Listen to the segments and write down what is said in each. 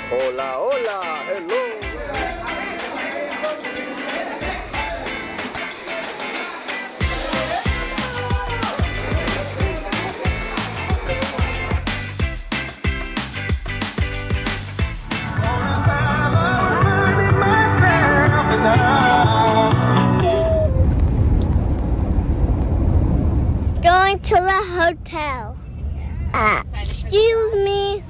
Hola, hola, hello. Going to the hotel. Excuse me.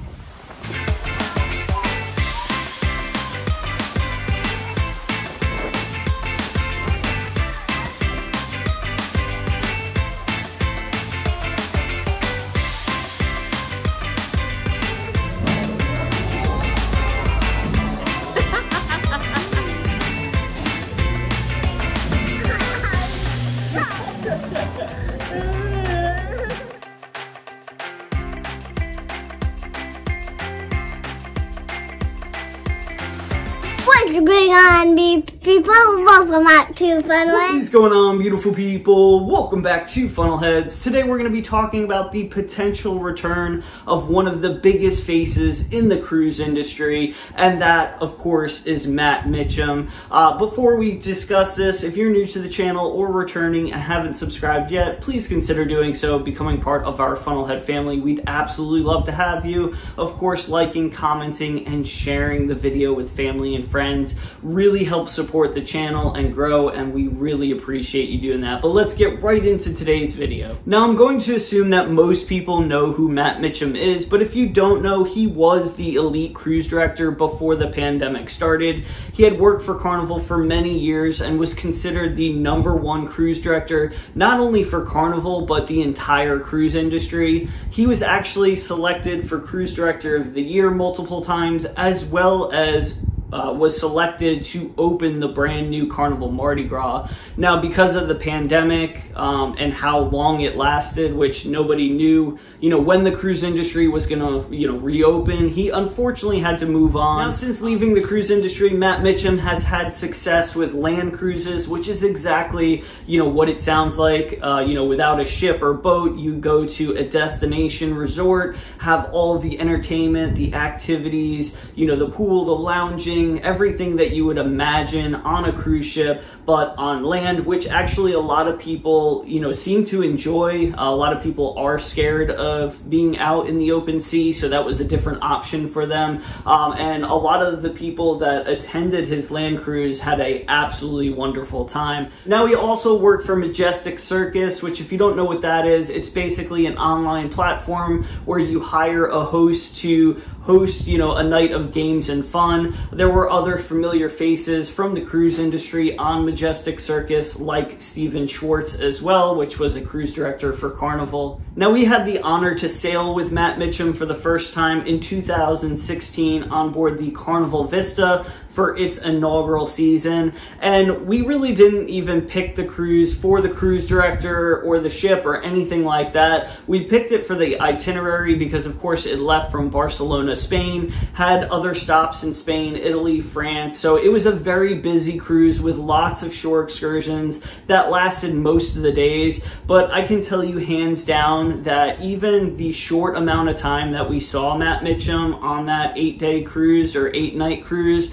What's going on, people? Welcome back to Funnelheads. What is going on, beautiful people? Welcome back to Funnelheads. Today we're going to be talking about the potential return of one of the biggest faces in the cruise industry, and that, of course, is Matt Mitchum. Before we discuss this, if you're new to the channel or returning and haven't subscribed yet, please consider doing so, becoming part of our Funnelhead family. We'd absolutely love to have you. Of course, liking, commenting, and sharing the video with family and friends really helps support the channel and grow, and we really appreciate you doing that. But let's get right into today's video. Now, I'm going to assume that most people know who Matt Mitchum is, but if you don't know, he was the elite cruise director before the pandemic started. He had worked for Carnival for many years and was considered the #1 cruise director, not only for Carnival, but the entire cruise industry. He was actually selected for Cruise Director of the Year multiple times, as well as was selected to open the brand new Carnival Mardi Gras. Now, because of the pandemic and how long it lasted, which nobody knew, when the cruise industry was gonna, reopen, he unfortunately had to move on. Now, since leaving the cruise industry, Matt Mitchum has had success with land cruises, which is exactly, what it sounds like. Without a ship or boat, you go to a destination resort, have all of the entertainment, the activities, the pool, the lounging, everything that you would imagine on a cruise ship, but on land, which actually a lot of people, seem to enjoy. A lot of people are scared of being out in the open sea, so that was a different option for them. And a lot of the people that attended his land cruise had a absolutely wonderful time. Now, he also worked for Majestic Circus, which, if you don't know what that is, it's basically an online platform where you hire a host to host, a night of games and fun. There were other familiar faces from the cruise industry on Majestic Circus, like Steven Schwartz as well, which was a cruise director for Carnival. Now, we had the honor to sail with Matt Mitchum for the first time in 2016 on board the Carnival Vista for its inaugural season, and we really didn't even pick the cruise for the cruise director or the ship or anything like that. We picked it for the itinerary because, of course, it left from Barcelona, Spain, had other stops in Spain, Italy, France, so it was a very busy cruise with lots of shore excursions that lasted most of the days. But I can tell you hands down that even the short amount of time that we saw Matt Mitchum on that 8-day cruise or 8-night cruise,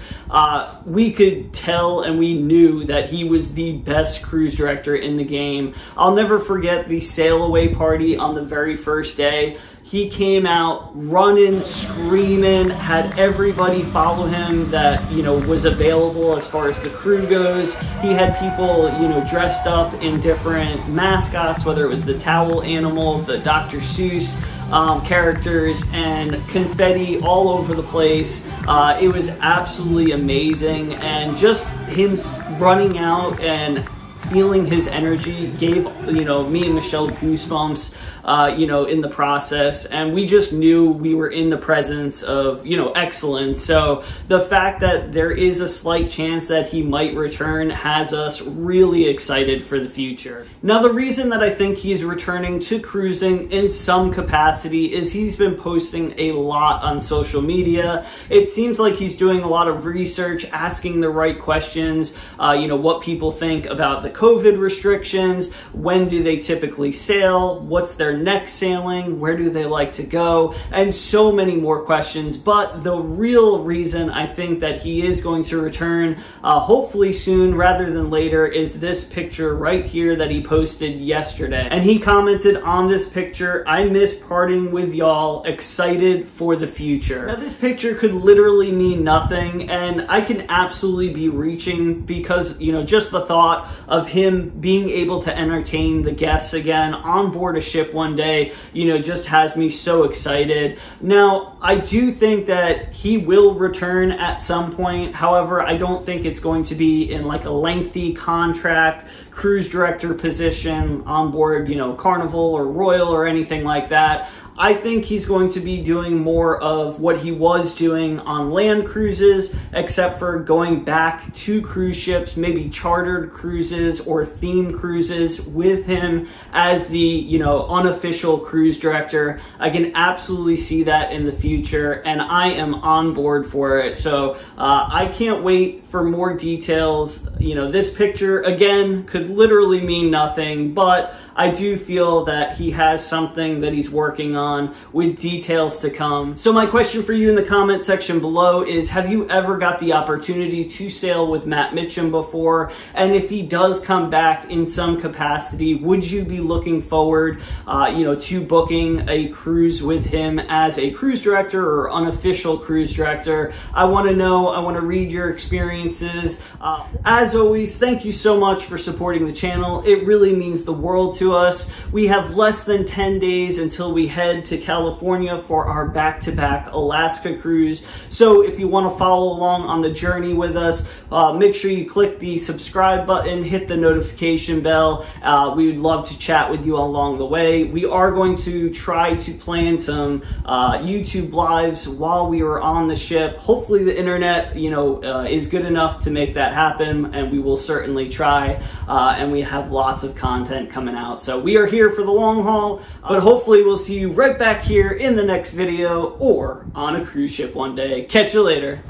we could tell and we knew that he was the best cruise director in the game. I'll never forget the sail away party on the very first day. He came out running, screaming, had everybody follow him that, was available as far as the crew goes. He had people, dressed up in different mascots, whether it was the towel animal, the Dr. Seuss characters, and confetti all over the place. It was absolutely amazing, and just him running out and feeling his energy gave, me and Michelle goosebumps, in the process. And we just knew we were in the presence of, excellence. So the fact that there is a slight chance that he might return has us really excited for the future. Now, the reason that I think he's returning to cruising in some capacity is he's been posting a lot on social media. It seems like he's doing a lot of research, asking the right questions, what people think about the COVID restrictions? When do they typically sail? What's their next sailing? Where do they like to go? And so many more questions. But the real reason I think that he is going to return, hopefully soon rather than later, is this picture right here that he posted yesterday. And he commented on this picture, "I miss partying with y'all, excited for the future." Now this picture could literally mean nothing, and I can absolutely be reaching because, you know, just the thought of him being able to entertain the guests again on board a ship one day, you know, just has me so excited. Now, I do think that he will return at some point. However, I don't think it's going to be in like a lengthy contract cruise director position on board, you know, Carnival or Royal or anything like that. I think he's going to be doing more of what he was doing on land cruises, except for going back to cruise ships, maybe chartered cruises or themed cruises with him as the, you know, unofficial cruise director. I can absolutely see that in the future, and I am on board for it. So I can't wait for more details. You know, this picture, again, could literally mean nothing, but I do feel that he has something that he's working on with details to come. So my question for you in the comment section below is, have you ever got the opportunity to sail with Matt Mitchum before? And if he does come back in some capacity, would you be looking forward, you know, to booking a cruise with him as a cruise director or unofficial cruise director? I want to know. I want to read your experiences. As always, thank you so much for supporting the channel. It really means the world to us. We have less than 10 days until we head to California for our back-to-back Alaska cruise. So if you want to follow along on the journey with us, make sure you click the subscribe button, hit the notification bell. We would love to chat with you along the way. We are going to try to plan some YouTube lives while we are on the ship. Hopefully the internet, you know, is good enough to make that happen, and we will certainly try. And we have lots of content coming out. So we are here for the long haul, but hopefully we'll see you right back here in the next video or on a cruise ship one day. Catch you later.